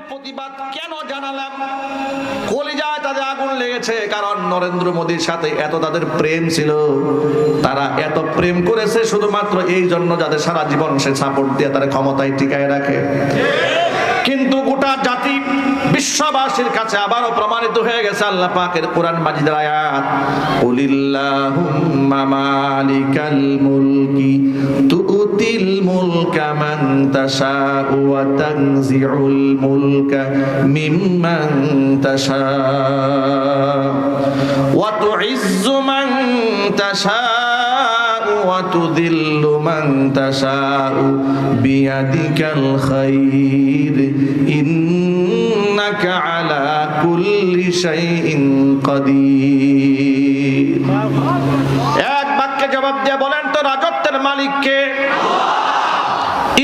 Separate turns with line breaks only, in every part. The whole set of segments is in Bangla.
প্রতিবাদ কেন জানালাম? কলিজায় তাদের আগুন লেগেছে, কারণ নরেন্দ্র মোদীর সাথে এত তাদের প্রেম ছিল। তারা এত প্রেম করেছে শুধুমাত্র এই জন্য যাতে সারা জীবন সে সাপোর্ট দিয়ে তারা ক্ষমতায় টিকায় রাখে। কিন্তু গোটা জাতি বিশ্ববাসীর কাছে আবারও প্রমাণিত হয়ে গেছে আল্লাহ পাকের কোরআন মাজিদের আয়াত, কুলিল্লাহুম্মা মালিকাল মুলকি তুতিল মুলকা মান তাশাউ ওয়া তানজিউল মুলকা মিম্মান তাশাউ ওয়া তুইজ্জু মান তাশাউ ওয়া তুযিল্লু মান তাশাউ বিয়াদিকাল খায়র ইন্নাকা আলা কুল্লি শাইইন কাদির। এক বাক্যে জবাব দিয়ে বলেন তো, রাজত্বের মালিক কে?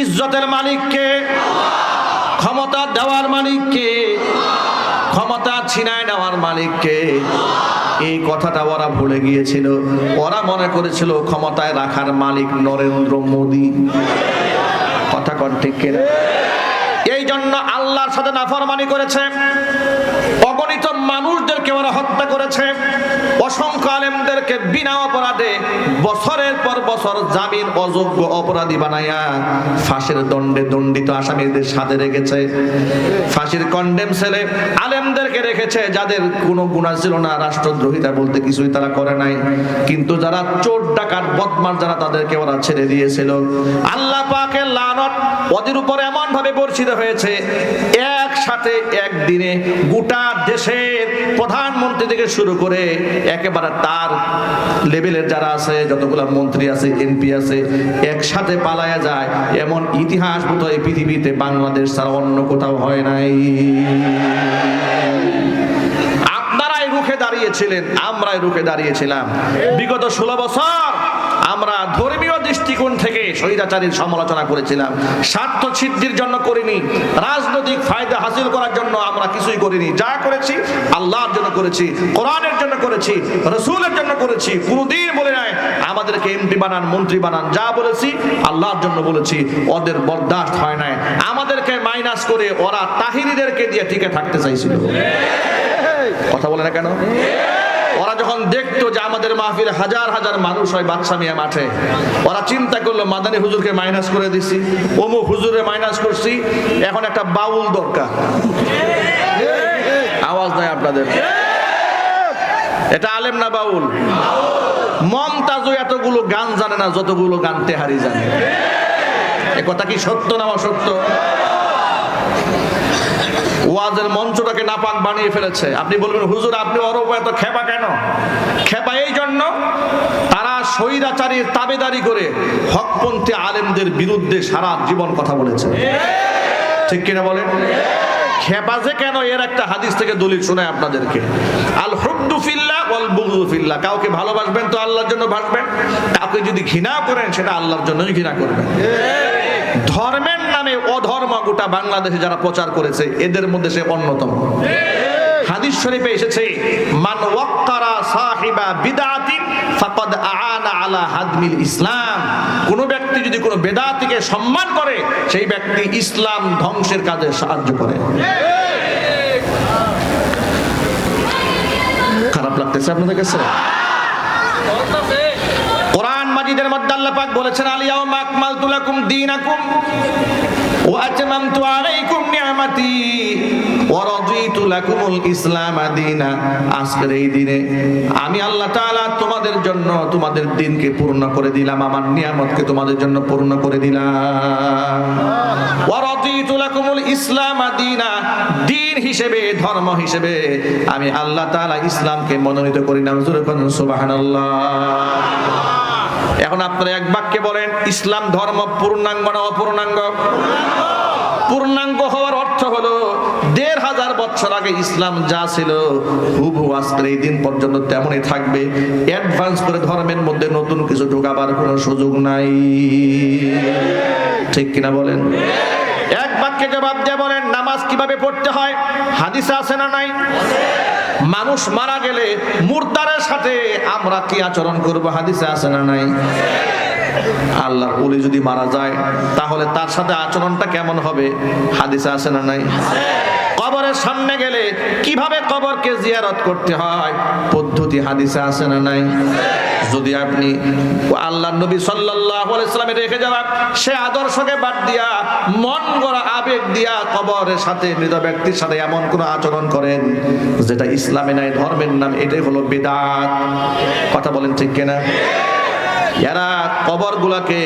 ইজ্জতের মালিক কে? ক্ষমতা দেওয়ার মালিক কে? ক্ষমতা ছিনায় নেওয়ার মালিক কে? এই কথাটা ওরা ভুলে গিয়েছিল। ওরা মনে করেছিল ক্ষমতায় রাখার মালিক নরেন্দ্র মোদী। কথা কোন ঠিক কিনা? এই জন্য আল্লাহর সাথে নাফরমানি করেছে, অগণিত মানুষদেরকে ওরা হত্যা করেছে, অসংখ্য আলেমদেরকে বিনা অপরাধে বছরের পর বছর জামিন অযোগ্য অপরাধী বানায়া ফাঁসির দণ্ডে দণ্ডিত আসামিদের সাথে রেখেছে। ফাঁসির কন্ডেম সেলে আলেমদেরকে রেখেছে যাদের কোনো গুনাহ ছিল না, রাষ্ট্রদ্রোহিতা বলতে কিছুই তারা করে নাই। কিন্তু যারা চোর ডাকাত বদমাশ যারা, তাদেরকে ওরা ছেড়ে দিয়েছিল। আল্লাহ পাকের লানত ওদের উপর এমন ভাবে বর্ষিত হয়েছে, একসাথে একদিনে গোটা দেশের প্রধানমন্ত্রী থেকে শুরু করে একেবারে তার লেভেলের যারা আছে, যতগুলো মন্ত্রী আছে, এমপি আছে, একসাথে পালায়া যায়। এমন ইতিহাস বোধহয় এই পৃথিবীতে বাংলাদেশ ছাড়া অন্য কোথাও হয় নাই। আপনারাই রুখে দাঁড়িয়েছিলেন, আমরাই রুখে দাঁড়িয়েছিলাম। বিগত 16 বছর আমরা ধর্মীয় দৃষ্টিকোণ থেকে স্বৈরাচারীর সমালোচনা করেছিলাম। স্বার্থ সিদ্ধির জন্য করিনি, রাজনৈতিক ফায়দা হাসিল করার জন্য আমরা কিছুই করিনি। যা করেছি আল্লাহর জন্য করেছি, কোরআনের জন্য করেছি, রাসূলের জন্য করেছি। কোনদিন বলে নাই আমাদেরকে এমপি বানান, মন্ত্রী বানান। যা বলেছি আল্লাহর জন্য বলেছি। ওদের বরদাস্ত হয় নাই। আমাদেরকে মাইনাস করে ওরা তাহিরিদেরকে দিয়ে টিকে থাকতে চাইছিল। কথা বলে না কেন? ওরা যখন দেখতো যে আমাদের মাহফিলে হাজার হাজার মানুষ হয় বাদশা মিয়া মাঠে, ওরা চিন্তা করলো মাদানী হুজুরকে মাইনাস করে দিছি, অমুক হুজুরে মাইনাস করছি, এখন একটা বাউল দরকার। আওয়াজ নাই আপনাদের? এটা আলেম না বাউল? মমতাজও এতগুলো গান জানে না যতগুলো গান তেহারি জানে। এ কথা কি সত্য না অসত্য? ওয়াজের মঞ্চটাকে নাপাক বানিয়ে ফেলেছে। আপনি বলবেন হুজুর আপনি অরব এত খেপা কেন? খেপা এই জন্য, তারা স্বৈরাচারীর তাবেদারি করে হকপন্থী আলেমদের বিরুদ্ধে সারা জীবন কথা বলেছে। ঠিক কিনা বলেন? খেপা যে কেন, এর একটা হাদিস থেকে দলিল শোনায় আপনাদেরকে। আল হুব্বু ফিল্লাহ ওয়াল বুগযু ফিল্লাহ। কাউকে ভালোবাসবেন তো আল্লাহর জন্য ভাসবেন, কাউকে যদি ঘৃণা করেন সেটা আল্লাহর জন্যই ঘৃণা করবেন। ধর্মের নামে অধর্ম গোটা বাংলাদেশে যারা প্রচার করেছে, এদের মধ্যে সে অন্যতম। হাদিস শরীফে এসেছে, মান ওয়াক্কারা সাহিবা বিদআতিন ফাকাদ আআনা আলা হাদমিল ইসলাম। কোন ব্যক্তি যদি কোনো বেদাতিকে সম্মান করে, সেই ব্যক্তি ইসলাম ধ্বংসের কাজে সাহায্য করে। খারাপ লাগতেছে আপনাদের কাছে? কোরআন মাজিদের মধ্যে আল্লাহ পাক বলেছেন, আল ইয়াউমা আকমালতু লাকুম দীনাকুম ওয়া আতমামতু আলাইকুম নি'মাতি ওয়া রাদিতু লাকুমুল ইসলাম দীনা। আজকের এই দিনে আমি আল্লাহ তাআলা তোমাদের জন্য তোমাদের দিনকে পূর্ণ করে দিলাম, আমার নিয়ামতকে তোমাদের জন্য পূর্ণ করে দিলাম। ওয়া রাদিতু লাকুমুল ইসলাম দীনা, দিন হিসেবে, ধর্ম হিসেবে আমি আল্লাহ তাআলা ইসলামকে মনোনীত করিলাম। জোরে বলুন সুবহানাল্লাহ। এখন আপনারা এক বাক্যে বলেন, ইসলাম ধর্ম পূর্ণাঙ্গ না অপূর্ণাঙ্গ? পূর্ণাঙ্গ হওয়ার অর্থ হলো ১৫০০ বছর আগে ইসলাম যা ছিল হুবহু আজকের এই দিন পর্যন্ত তেমনই থাকবে। অ্যাডভান্স করে ধর্মের মধ্যে নতুন কিছু ঢোকাবার কোনো সুযোগ নাই। ঠিক কিনা বলেন? এক বাক্যে জবাব দিয়ে বলেন, নামাজ কিভাবে পড়তে হয় হাদিসে আছে না নাই? মানুষ মারা গেলে মুর্দারের সাথে আমরা কি আচরণ করব হাদিসে আছে না নাই? আল্লাহর ওলি যদি মারা যায় তাহলে তার সাথে আচরণটা কেমন হবে হাদিসে আছে না নাই? কবরের সামনে গেলে কিভাবে কবরকে জিয়ারত করতে হয় পদ্ধতি হাদিসে আছে না নাই? যদি আপনি আল্লাহর নবী সাল্লাল্লাহু আলাইহি সাল্লামের রেখে যাওয়া সে আদর্শকে বাদ দিয়া মন গড়া আবেগ দিয়া কবরের সাথে মৃত ব্যক্তির সাথে এমন কোন আচরণ করেন যেটা ইসলামে নাই, ধর্মের নাম, এটাই হলো বিদআত। কথা বলেন ঠিক কিনা? এরা কবরগুলোকে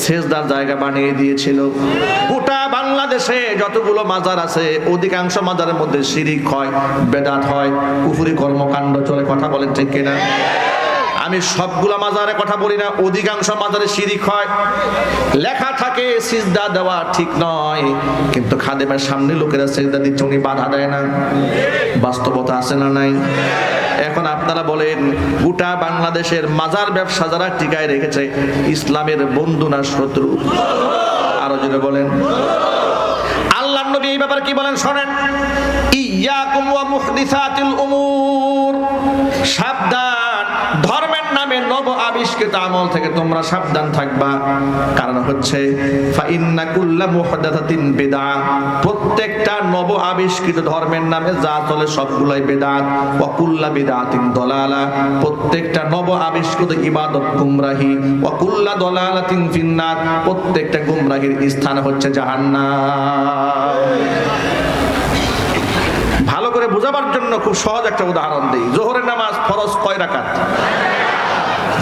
সেজদার জায়গা বানিয়ে দিয়েছিল। গোটা বাংলাদেশে যতগুলো মাজার আছে অধিকাংশ মাজারের মধ্যে শিরিক হয়, বেদাত হয়, কুফরি কর্মকাণ্ড চলে। কথা বলেন ঠিক কিনা? আমি সবগুলা মাজারে কথা বলি না, অধিকাংশ মাজারে শিরিক হয়। লেখা থাকে সিজদা দেওয়া ঠিক নয়, কিন্তু খাদেমের সামনে লোকেরা সিজদা দিচ্ছে, উনি বাধা দেয় না। বাস্তবতা আছে না নাই? এখন আপনারা বলেন, গোটা বাংলাদেশের মাজার ব্যবসা যারা টিকায় রেখেছে ইসলামের বন্ধু না শত্রু? আরো জোরে বলেন। আল্লাহর নবী এই ব্যাপারে কি বলেন শোনেন, ইয়াকুম ওয়া মুহদিসাতিল উমুর, সাবধান, ধর্মের নামে নব আবিষ্কৃত আমল থেকে তোমরা সাবধান থাকবা। কারণ হচ্ছে ফা ইন্না কুল্লা মুহদাসাতিন বিদআহ, প্রত্যেকটা নব আবিষ্কৃত ধর্মের নামে যা চলে সবগুলাই বিদআত। ওয়া কুল্লা বিদআতিন দালালা, প্রত্যেকটা নব আবিষ্কৃত ইবাদত গুমরাহি। ওয়া কুল্লা দালালাতিন ফিন্নার, প্রত্যেকটা গুমরাহির স্থান হচ্ছে জাহান্নাম। ভালো করে বোঝাবার জন্য খুব সহজ একটা উদাহরণ দিই। যোহরের নামাজ ফরজ কয় রাকাত?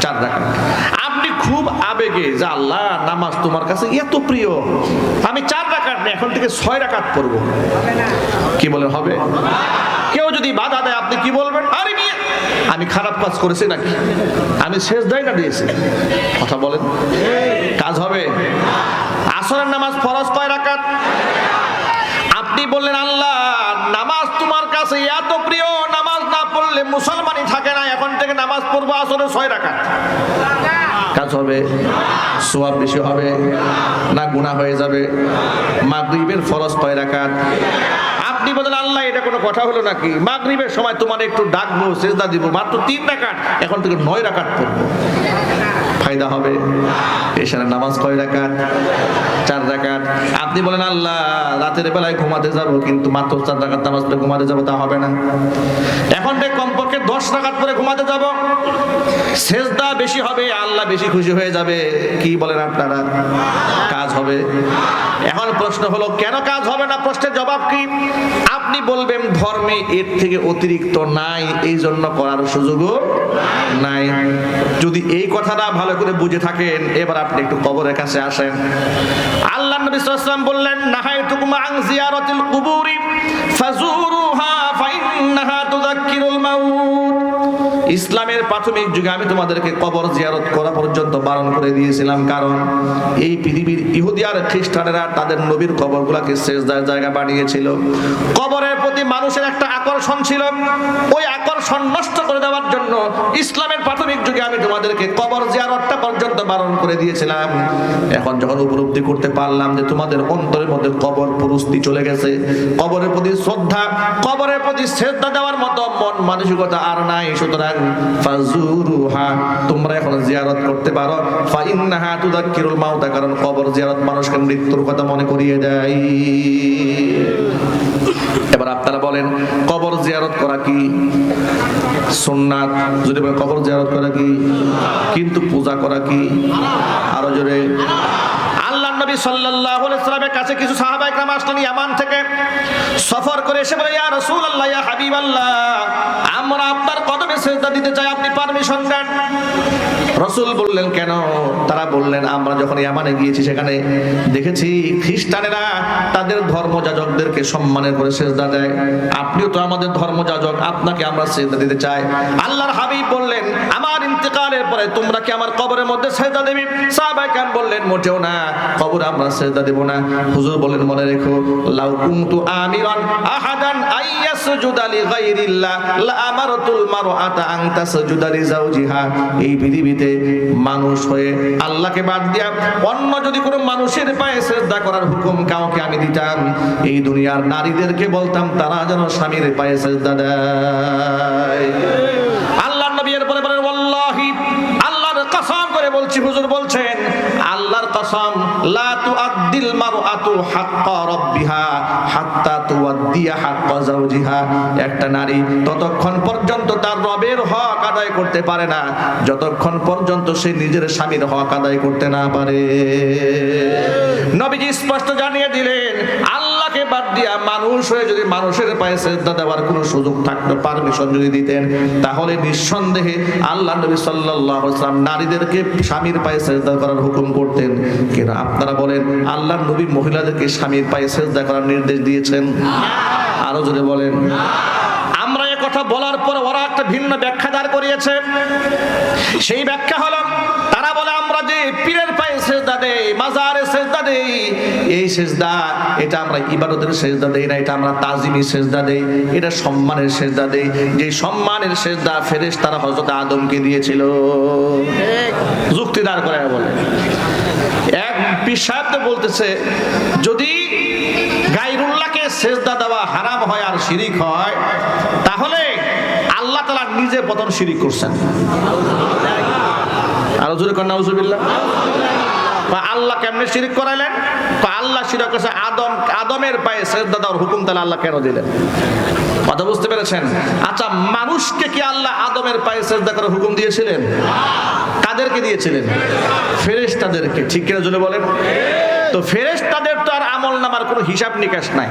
4 রাকাত। আপনি খুব আবেগে যে আল্লাহ নামাজ তোমার কাছে এত প্রিয়, আমি 4 রাকাত না এখন থেকে 6 রাকাত পড়ব, কি বলে হবে? কেউ যদি বাধা দেয় আপনি কি বলবেন? আরে মিয়া আমি খারাপ কাজ করেছি নাকি? আমি সেজদাই না দিয়েছি। কথা বলেন, কাজ হবে? আসরের নামাজ ফরজ কয় রাকাত? আপনি বললেন আল্লাহ নামাজ তোমার কাছে এত প্রিয়, নামাজ না পড়লে মুসলমানই থাকে না, এখন থেকে নামাজ পড়বো আসরে 6 রাকাত। কাজ হবে? সওয়াব বেশি হবে না গুনাহ হয়ে যাবে? মাগরিবের ফরজ কয় রাকাত? আপনি বলেন আল্লাহ এটা কোনো কথা হলো নাকি? মাগরিবের সময় তোমার একটু ডাকবো, সিজদা দিব, মাত্র 3 রাকাত, এখন থেকে 9 রাকাত পড়বো, ফায়দা হবে? এশারের নামাজ কয় রাকাত? 4 রাকাত। আপনি বলেন আল্লাহ রাতের বেলায় ঘুমাতে যাব, কিন্তু মাত্র 4 রাকাত নামাজ পড়ে ঘুমাতে যাব, তা হবে না, এখন থেকে কমপক্ষে 10 রাকাত পড়ে ঘুমাতে যাব, সেজদা বেশি হবে, আল্লাহ বেশি খুশি হয়ে যাবে। কি বলেন আপনারা? কাজ হবে? এখন প্রশ্ন হলো কেন কাজ হবে না? প্রশ্নের জবাব কি? আপনি বলবেন ধর্মে এর থেকে অতিরিক্ত নাই, এই জন্য করার সুযোগও নাই। যদি এই কথাটা ভালো করে বুঝে থাকেন, এবার আপনি একটু কবরের কাছে আসেন। আল্লাহর নবী সাল্লাল্লাহু আলাইহি ওয়াসাল্লাম বললেন নাহাইতুকুম আন জিয়ারাতিল কুবুরি ফাজুরুহা ফাইন্নাহা তুযাক্কিরুল মাউত। ইসলামের প্রাথমিক যুগে আমি তোমাদেরকে কবর জিয়ারত করা পর্যন্ত বারণ করে দিয়েছিলাম, কারণ এই পৃথিবীর ইহুদি আর খ্রিস্টানেরা তাদের নবীর কবরগুলোকে সেজদার জায়গা বানিয়েছিল। কবরের প্রতি মানুষের একটা আকর্ষণ ছিল, ওই আকর্ষণ নষ্ট করে দেওয়ার জন্য ইসলামের প্রাথমিক যুগে আমি তোমাদেরকে কবর জিয়ারতটা পর্যন্ত বারণ করে দিয়েছিলাম। এখন যখন উপলব্ধি করতে পারলাম যে তোমাদের অন্তরের মধ্যে কবর পুরস্তি চলে গেছে, কবরের প্রতি শ্রদ্ধা, কবরের প্রতি সেজদা দেওয়ার মতো মন মানসিকতা আর নাই, সুতরাং ফাজুরুহা তোমরা এখন জিয়ারত করতে পারো। ফাইন্নাহা তুযাক্কিরুল মাউত, কারণ কবর জিয়ারত মানুষকে মৃত্যুর কথা মনে করিয়ে দেয়। এবার আপনারা বলেন কবর জিয়ারত করা কি সুন্নাত? যদি বলেন কবর জিয়ারত করা কি, কিন্তু পূজা করা কি? আরো জোরে। আল্লাহর নবী সাল্লাল্লাহু আলাইহি ওয়াসাল্লামের কাছে কিছু সাহাবা একরাম আসলেন ইয়ামান থেকে সফর করে, এসে বলে ইয়া রাসূলুল্লাহ, ইয়া হাবিবাল্লাহ, আমরা আপনার কদমে সিজদা দিতে চাই, আপনি পারমিশন দেন। রাসূল বললেন কেন? তারা বললেন আমরা যখন ইয়ামানে গিয়েছি সেখানে দেখেছি খ্রিস্টানেরা তাদের ধর্মযাজকদেরকে সম্মানের করে সিজদা দেয়, আপনিও তো আমাদের ধর্মযাজক, আপনাকে আমরা সিজদা দিতে চাই। আল্লাহর হাবিব বললেন আমার ইন্তেকালের পরে তোমরা কি আমার কবরের মধ্যে সিজদা দেবে? সাহাবায়ে কেরাম বললেন মোটেও না, কবরে আমরা সিজদা দেব না। হুজুর বলেন মনে রেখো, লাউ কুনতু আমিরান আহাদান আইয়াসজুদা লিগাইরিল্লাহ লা আমারতুল মারআতা আন তাসজুদা লিজাওজিহা। এই পৃথিবীতে মানুষ হয়ে আল্লাহকে বাদ দিয়া অন্য যদি কোনো মানুষের পায়ে সিজদা করার হুকুম কাউকে আমি দিতাম, এই দুনিয়ার নারীদেরকে বলতাম তারা যেন স্বামীর পায়ে সিজদা দেয়। আল্লাহর নবী এর পরে বলেন ওয়াল্লাহি, আল্লাহর কসম করে বলছি, হুজুর বলছেন আল্লাহর কসম, লা তুআদ্দিল মারআতু হাক্কা রাব্বিহা হাত্তা তুআদ্দিয়া হাক্কা যাওজিহা। একটা নারী ততক্ষণ পর্যন্ত তার রবের হক আদায় করতে পারে না যতক্ষণ পর্যন্ত সে নিজের স্বামীর হক আদায় করতে না পারে। নবীজি স্পষ্ট জানিয়ে দিলেন, আল্লাহকে বাদ দিয়া মানুষ হয়ে যদি মানুষের পায়ে সিজদা দেওয়ার কোনো সুযোগ থাকতো, পারমিশন যদি দিতেন, তাহলে নিঃসন্দেহে আল্লাহ নবী সাল্লাল্লাহু আলাইহি ওয়াসাল্লাম নারীদেরকে স্বামীর পায়ে সিজদা করার হুকুম করতেন। কিন্তু আপনারা বলেন, আল্লাহর নবী মহিলাদেরকে স্বামীর পায়ে সিজদা করার নির্দেশ দিয়েছেন? আরো জোরে বলেন। আমরা এই কথা বলার পর ওরা একটা ভিন্ন ব্যাখ্যা দাঁড় করিয়েছে। সেই ব্যাখ্যা হলো, তারা বলে আমরা যে পীরের পায়ে সিজদা দেই, মাজারে সিজদা দেই, এই সিজদা এটা আমরা ইবাদতের সিজদা দেই না, এটা আমরা তাজিমি সিজদা দেই, এটা সম্মানের সিজদা দেই। যে সম্মানের সিজদা ফেরেশতারা হযরত আদমকে দিয়েছিল। যুক্তি দাঁড় করে বলে। এক পীর সাহেব তো বলতেছে, যদি গায়রুল্লাহকে সিজদা দেওয়া হারাম হয় আর শিরিক হয়, তাহলে আল্লাহ তাআলা নিজে প্রথম শিরিক করছেন। আরো জোরে কর নাউজুবিল্লাহ। আল্লাহ কেমনে শিরিক করাইলেন? আল্লাহ শিরিক করেছে আদমের পায়ে সিজদা দেওয়ার হুকুম তাহলে আল্লাহ কেন দিলেন? কথা বুঝতে পেরেছেন? আচ্ছা, মানুষকে কি আল্লাহ আদমের পায়ে সিজদা করার হুকুম দিয়েছিলেন? কাদেরকে দিয়েছিলেন? ফেরেশতাদেরকে। ঠিক কিনা জোরে বলেন। তো ফেরেশতাদের তো আর আমলনামার কোনো হিসাব নিকাশ নাই,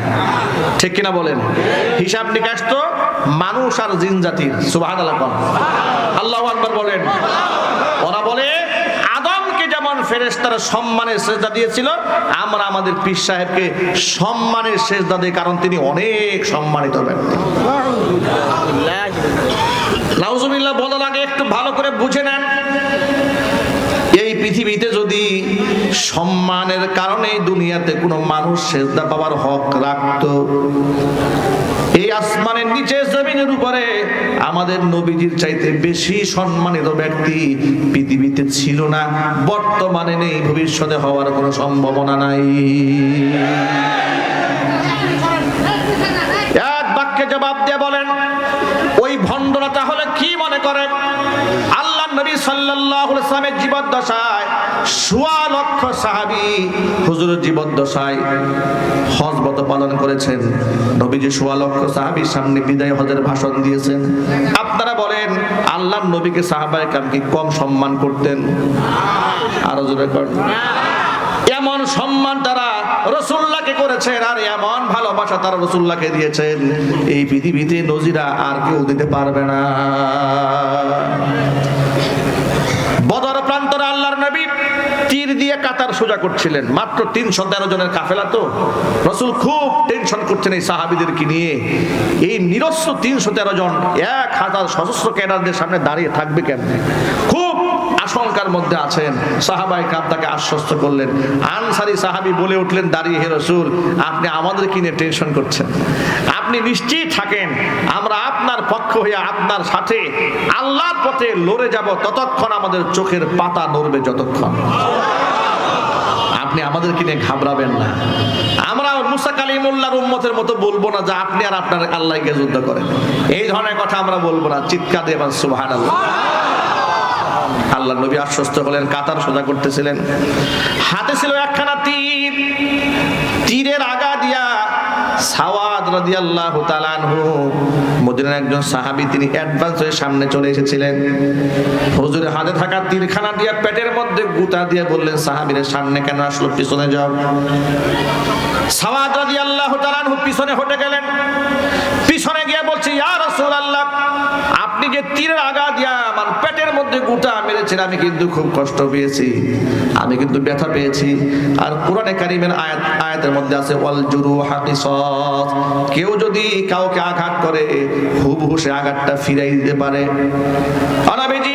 ঠিক কিনা বলেন? হিসাব নিকাশ তো মানুষ আর জিন জাতির। সুবহানাল্লাহ, আল্লাহু আকবার বলেন। ওরা বলে আদমকে যেমন ফেরেশতারা সম্মানের সিজদা দিয়েছিল, আমরা আমাদের পীর সাহেবকে সম্মানের সিজদা দেই, কারণ তিনি অনেক সম্মানিত ব্যক্তি। নাউজুবিল্লাহ বলার আগে একটু ভালো করে বুঝে নেন, এই পৃথিবীতে যদি সম্মানের কারণে দুনিয়াতে কোনো মানুষ সিজদা পাওয়ার হক রাখতো, এই আসমানের নিচে জমিনের উপরে আমাদের নবীজির চাইতে বেশি সম্মানিত ব্যক্তি পৃথিবীতে ছিল না, বর্তমানে নেই, ভবিষ্যতে হওয়ার কোনো সম্ভাবনা নাই। এক বাক্যে জবাব দিয়ে বলেন, ওই ভণ্ডরা তাহলে কি মনে করে? আল্লাহ নবী সাল্লাল্লাহু আলাইহি ওয়াসাল্লামের জীবদ্দশায় ১৬ লক্ষ সাহাবী হুজুরের জীবদ্দশায় হজ ব্রত পালন করেছেন। নবীজি ১৬ লক্ষ সাহাবীর সামনে বিদায় হজের ভাষণ দিয়েছেন। আপনারা বলেন, আল্লাহর নবীকে সাহাবায়ে কেরাম কি কম সম্মান করতেন? আরো জোরে করেন। এমন সম্মান তারা রাসূলুল্লাহকে করেছেন, আর এমন ভালোবাসা তারা রাসূলুল্লাহকে দিয়েছেন, এই পৃথিবীতে নজিরা আর কেউ দিতে পারবে না। বদর প্রান্তরে আল্লাহর নবী তীর দিয়ে কাতার সোজা করছিলেন। মাত্র ৩১৩ জনের কাফেলা, তো রাসূল খুব টেনশন করছেন এই সাহাবীদেরকে নিয়ে। এই নিরস্ত্র ৩১৩ জন ১০০০ সশস্ত্র ক্যাডারদের সামনে দাঁড়িয়ে থাকবে কেমনে? খুব আশঙ্কার মধ্যে আছেন। সাহাবায়ে কেরাম তাকে আশ্বস্ত করলেন। আনসারী সাহাবী বলে উঠলেন দাঁড়িয়ে, হে রাসূল, আপনি আমাদের কি নিয়ে টেনশন করছেন? আপনি নিশ্চিত থাকেন, আমরা আপনার পক্ষ হয়ে আপনার সাথে আল্লাহর পথে লড়ে যাব, ততক্ষণ আমাদের চোখের পাতা নড়বে যতক্ষণ। আপনি আমাদেরকে নিয়ে ঘাবড়াবেন না। আমরা মুসা কালিমুল্লাহর উম্মতের মতো বলবো না যে আপনি আর আপনার আল্লাহকে যুদ্ধ করেন, এই ধরনের কথা আমরা বলবো না। চিৎকার দিয়ে বলেন সুবহানাল্লাহ। আল্লাহ নবী আশ্বস্ত হলেন, কাতার সোজা করতেছিলেন। হাতে ছিল একখানা তীর, তীরের আগা দিয়া সাওয়াদ রাদিয়াল্লাহু তাআলা আনহু, মদিনার একজন সাহাবী, তিনি অ্যাডভান্স হয়ে সামনে চলে এসেছিলেন। হুজুরের হাতে থাকা তীরখানা দিয়া পেটের মধ্যে গুতা দিয়ে বললেন, সাহাবীরা সামনে কেন আসলো, পিছনে যাও। সাওয়াদ রাদিয়াল্লাহু তাআলা আনহু পিছনে হটে গেলেন। পিছনে গিয়ে বলছে, ইয়া রাসূলুল্লাহ, আপনি যে তীরের আগা দিয়া আমার পেটের মধ্যে গুতা মেরেছেন, আমি কিন্তু খুব কষ্ট পেয়েছি, আমি কিন্তু ব্যথা পেয়েছি। আর কোরআনে কারীমের আয়াতের মধ্যে আছে, ওয়াল জুরুহা কিসাস, কেউ যদি কাউকে আঘাত করে হুবহু সে আঘাতটা ফিরাই দিতে পারে। নবীজি,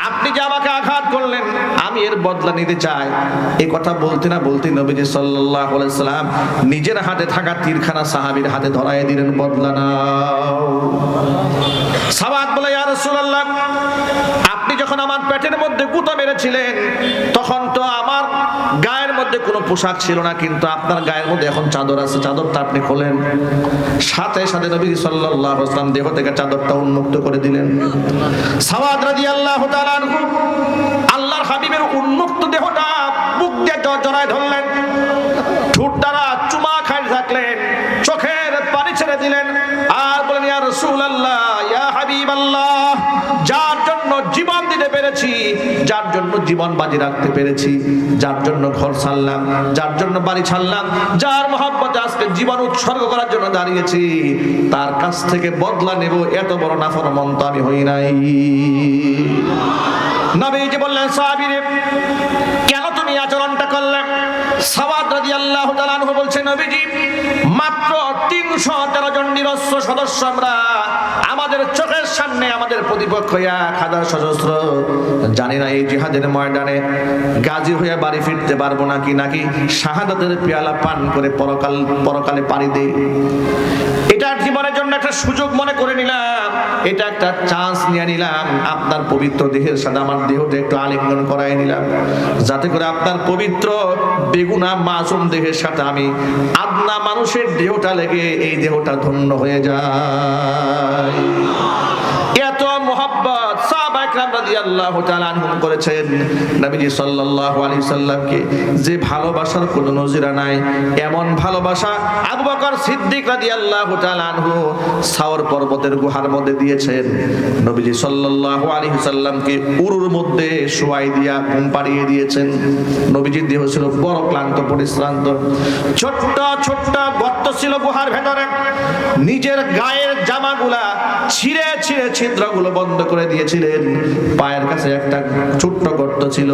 আপনি যে আমাকে আঘাত করলেন, আমি এর বদলা নিতে চাই। এই কথা বলতে না বলতে নবীজি সাল্লাল্লাহু আলাইহি সাল্লাম নিজের হাতে থাকা তীরখানা সাহাবীর হাতে ধরায় দিলেন, বদলা নাও। সাওয়াদ বলে, ইয়া রাসূলুল্লাহ, আপনি যখন আমার পেটের মধ্যে গুতা মেরেছিলেন, তখন তো আমার গায়ের মধ্যে কোনো পোশাক ছিল না, কিন্তু আপনার গায়ের মধ্যে এখন চাদর আছে, চাদরটা আপনি খোলেন। সাথে সাথে নবী সাল্লাল্লাহু আলাইহি ওয়াসাল্লাম দেহ থেকে চাদরটা উন্মুক্ত করে দিলেন। সাওয়াদ রাদিয়াল্লাহু তাআলা আনহু আল্লাহর হাবিবের উন্মুক্ত দেহটা বুক দিয়ে জড়ায় ধরলেন, ঠোঁট দ্বারা চুমা খাইতে থাকলেন, চোখের পানি ছেড়ে দিলেন আর বলেন, ইয়া রাসূলুল্লাহ, ইয়া হাবিবাল্লাহ, যার জন্য জীবন দিতে পেরেছি, যার জন্য জীবন বাজি রাখতে পেরেছি, যার জন্য ঘর ছাড়লাম, যার জন্য বাড়ি ছাড়লাম, যার মহব্বতে আজকে জীবন উৎসর্গ করার জন্য দাঁড়িয়েছি, তার কাছ থেকে বদলা নেব, এত বড় নাফরমান তো আমি হই নাই। নবীজি বললেন, সাহাবীরে, কেন তুমি আচরণটা করলে? সাওয়াদ রাদিয়াল্লাহু তাআলা আনহু বলছেন, নবীজি, মাত্র 313 জন নিরস্ত্র সদস্য আমরা, আমাদের চোখের সামনে আমাদের প্রতিপক্ষ 1000 সশস্ত্র। জানি না এই জিহাদের ময়দানে গাজী হয়ে বাড়ি ফিরতে পারবো নাকি শাহাদাতের পেয়ালা পান করে পরকালে পাড়ি দেই। এটা জীবনের জন্য একটা সুযোগ মনে করে নিলাম, এটা একটা চান্স নিয়ে নিলাম। আপনার পবিত্র দেহের সাথে আমার দেহটা একটু আলিঙ্গন করাই নিলাম, যাতে করে আপনার পবিত্র বেগুনা মাসুম দেহের সাথে আমি আদনা মানুষের দেহটা লেগে এই দেহটা ধন্য হয়ে যায়। এত মুহাব্বত সাহাবায়ে কেরাম রাদিয়াল্লাহু তাআলা আনহুম করেছেন নবীজি সাল্লাল্লাহু আলাইহি সাল্লামকে, যে ভালোবাসার কোনো নজির নাই। এমন ভালোবাসা আবু বকর সিদ্দিক রাদিয়াল্লাহু তাআলা আনহু সাওর পর্বতের গুহার মধ্যে দিয়েছেন। নবীজি সাল্লাল্লাহু আলাইহি সাল্লামকে উরুর মধ্যে শোয়াই দিয়া ঘুম পাড়িয়ে দিয়েছেন। নবীজির দেহ ছিল বড় ক্লান্ত পরিশ্রান্ত, ছোট্ট ছোট্ট গর্ত ছিল গুহার ভেতরে, নিজের গায়ের জামাগুলা ছিঁড়ে ছিঁড়ে ছিদ্রগুলো বন্ধ করে দিয়েছিলেন। পায়ের কাছে একটা ছোট্ট গর্ত ছিল,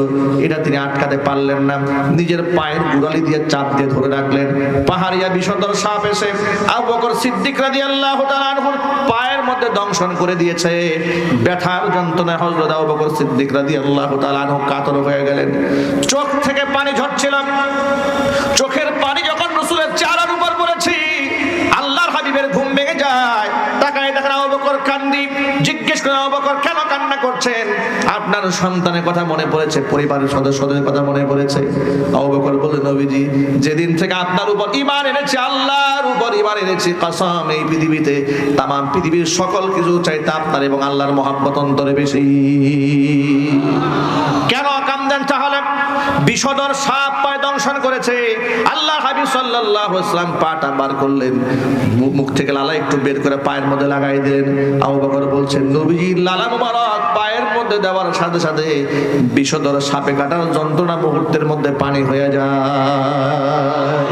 এটা তিনি আটকাতে পারলেন না, নিজের পায়ের গোড়ালি দিয়ে চাপ দিয়ে ধরে রাখলেন। পাহাড়িয়া বিষধর সাপ এসে আবু বকর সিদ্দিক রাদিয়াল্লাহু তাআলা আনহুর পায়ের মধ্যে দংশন করে দিয়েছে। ব্যথার যন্ত্রণায় হযরত আবু বকর সিদ্দিক রাদিয়াল্লাহু তাআলা আনহু কাতর হয়ে গেলেন, চোখ থেকে পানি ঝরছিল। চোখের পানি যখন রাসূলের চেহারার উপর পড়েছে, আল্লাহর হাবিবের ঘুম ভেঙে যায়। তাকায় দেখেন আবু বকর কান্দি। জিজ্ঞেস করেন, আবু বকর কেন কান্না করছেন? আপনার সন্তানের কথা মনে পড়েছে, পরিবারের সদস্যদের কথা মনে পড়েছে। আবু বকর বললেন, নবীজি, যেদিন থেকে আপনার উপর ঈমান এনেছি, আল্লাহর উপর ঈমান এনেছি, কসম, এই পৃথিবীতে তাম পৃথিবীর সকল কিছু চাইতে আপনার এবং আল্লাহর মহব্বত অন্তরে বেশি। কেন কান্দেন তাহলে? বিষধর সাপ পায়ে দংশন করেছে। আল্লাহ হাবিব সাল্লাল্লাহু আলাইহি ওয়াসাল্লাম পাটা বার করলেন, মুখ থেকে লালা একটু বের করে পায়ের মধ্যে লাগাই দিলেন। আবু বকর বলছেন, নবীজি লালা মুবারক পায়ের মধ্যে দেওয়ার সাথে সাথে বিষধর সাপে কাটার যন্ত্রণা মুহূর্তের মধ্যে পানি হয়ে যায়।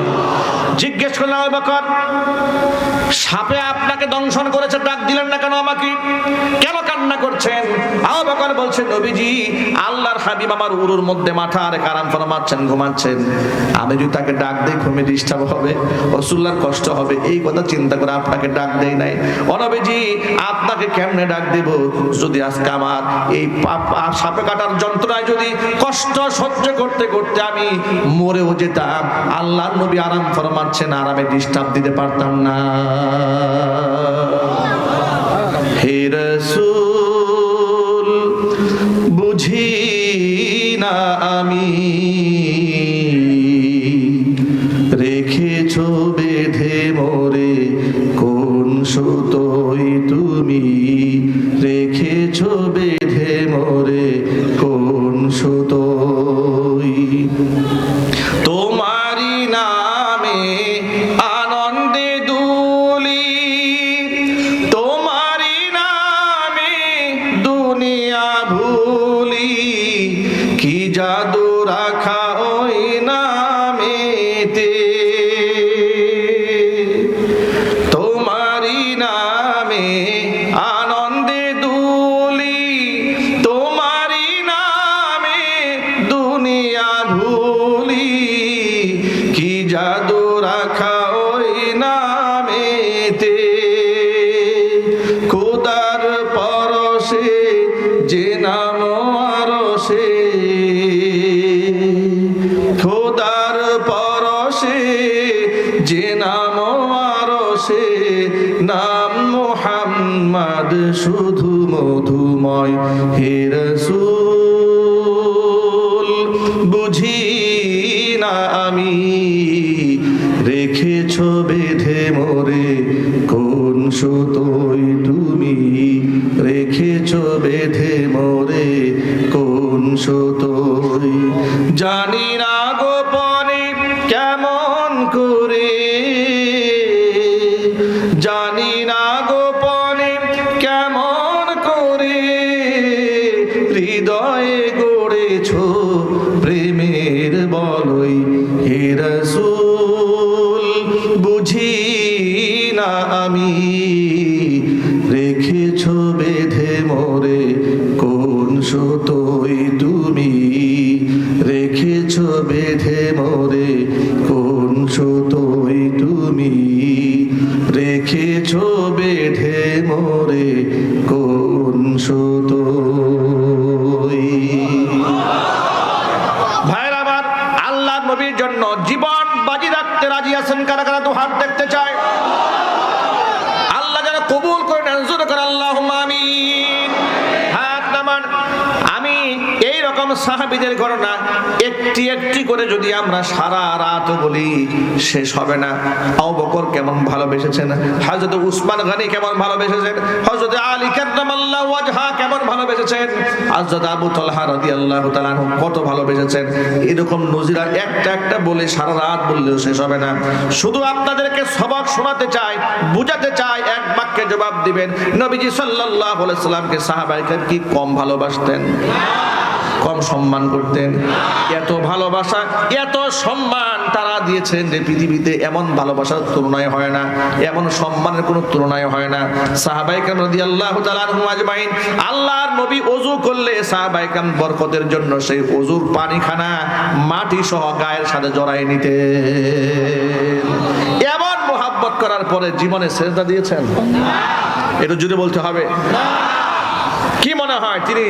জিজ্ঞেস করলেন, আবু বকর, সাপে আপনাকে দংশন করেছে, ডাক দিলেন না কেন আমাকে? কেন কান্না করছেন? আবু বকর বলছেন, নবীজি, আল্লাহর হাবিব আমার উরুর মধ্যে মাথা আর আরাম ফরমাচ্ছেন, ঘুমাচ্ছেন। আমি যদি তাকে ডাক দেই ঘুমে ডিস্টার্ব হবে, রাসূলুল্লাহর কষ্ট হবে, এই কথা চিন্তা করে আপনাকে ডাক দেই নাই। ও নবীজি, আপনাকে কেমনে ডাক দেব যদি আজকে আমার এই সাপে কাটার যন্ত্রণায় যদি কষ্ট সহ্য করতে করতে আমি মরেও যেতাম, আল্লাহর নবী আরাম ফরমাচ্ছেন, আরামে ডিস্টার্ব দিতে পারতাম না। হে রাসূল, বুঝি না আমি, রেখেছো বেঁধে মোরে কোন সুতোয় তুমি, রেখেছো বেঁধে মোরে কোন সুতোয়। তোমারি নামে আনন্দে দুলি, তোমারি নামে দুনিয়া ভুলি, কি জাদু রাখা ওই নামেতে, তোমারি নামে আনন্দে দুলি, তোমারি নামে দুনিয়া ভুলি, কি জাদু রাখা ওই নামেতে, খোদার পরশে যে নাম আরশে, খোদার পরশে যে নাম আরশে, নাম মুহাম্মদ শুধু মধুময়। হে রাসূল, বুঝি না আমি, রেখেছো বেঁধে মোরে কোন সুতোয় তুমি, রেখেছো বেঁধে মোরে কোন সুতোয়। জানি না গোপন জানি না গোপনে কেমন করে হৃদয়ে গড়েছ প্রেমের বলই হে রাসূল, বুঝি না আমি রেখেছ বেঁধে মোরে কোন সুতোয় তুমি, রেখেছ বেঁধে মোরে কোন সুতোয় তুমি, রেখেছ বেঁধে মোরে কোন সুতোয়। ভাইরা আমার, আল্লাহর নবীর জন্য জীবন বাজি রাখতে রাজি আছেন কারা কারা? তো হাত দেখতে চায়। আল্লাহ যারা কবুল করে নেন জোরে করে আল্লাহুম্মা আমিন। হাত নামান। আমি এই রকম সাহাবীদের ঘটনা একটি একটি করে যদি আমরা সারা রাত বলি শেষ হবে না। আবু বকর কেমন ভালোবেসেছেন, হযরত উসমান গনি কেমন ভালোবেসেছেন, হযরত আলী কাররামাল্লাহু ওয়াজহা কেমন ভালোবেসেছেন, হযরত আবু তালহা রাদিয়াল্লাহু তাআলা আনহু কত ভালোবেসেছেন। এরকম নজিরা একটা একটা বলে সারা রাত বললেও শেষ হবে না। শুধু আপনাদেরকে সবক শোনাতে চাই, বুঝাতে চাই, এক বাক্যে জবাব দিবেন। নবীজি সাল্লাল্লাহু আলাইহি সাল্লামকে সাহাবায়ে কি কম ভালোবাসতেন? কম সম্মান করতেন? এত ভালোবাসা, এত সম্মান তারা দিয়েছেন যে পৃথিবীতে এমন ভালোবাসার তুলনায় হয় না, এমন সম্মানের কোনো তুলনায় হয় না। সাহাবায়ে কেরাম রাদিয়াল্লাহু তাআলা আনহুম আজমাইন, আল্লাহর নবী ওযু করলে সাহাবায়ে কেরাম বরকতের জন্য সেই ওযুর পানিখানা মাটি সহ গায়ের সাথে জড়ায় নিতেন। এমন মোহাব্বত করার পরে জীবনে সেজদা দিয়েছেন? এটা যদি বলতে হবে না। কি মনে হয় তিনি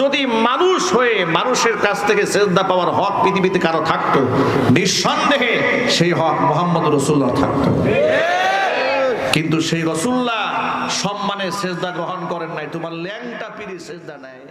যদি মানুষ হয়ে মানুষের কাছ থেকে সেজদা পাওয়ার হক পৃথিবীতে কারো থাকতো, নিঃসন্দেহে সেই হক মুহাম্মদ রাসূলুল্লাহ থাকতো। কিন্তু সেই রাসূলুল্লাহ সম্মানে সেজদা গ্রহণ করেন নাই, তোমার ল্যাংটা পীরে সেজদা নেয়।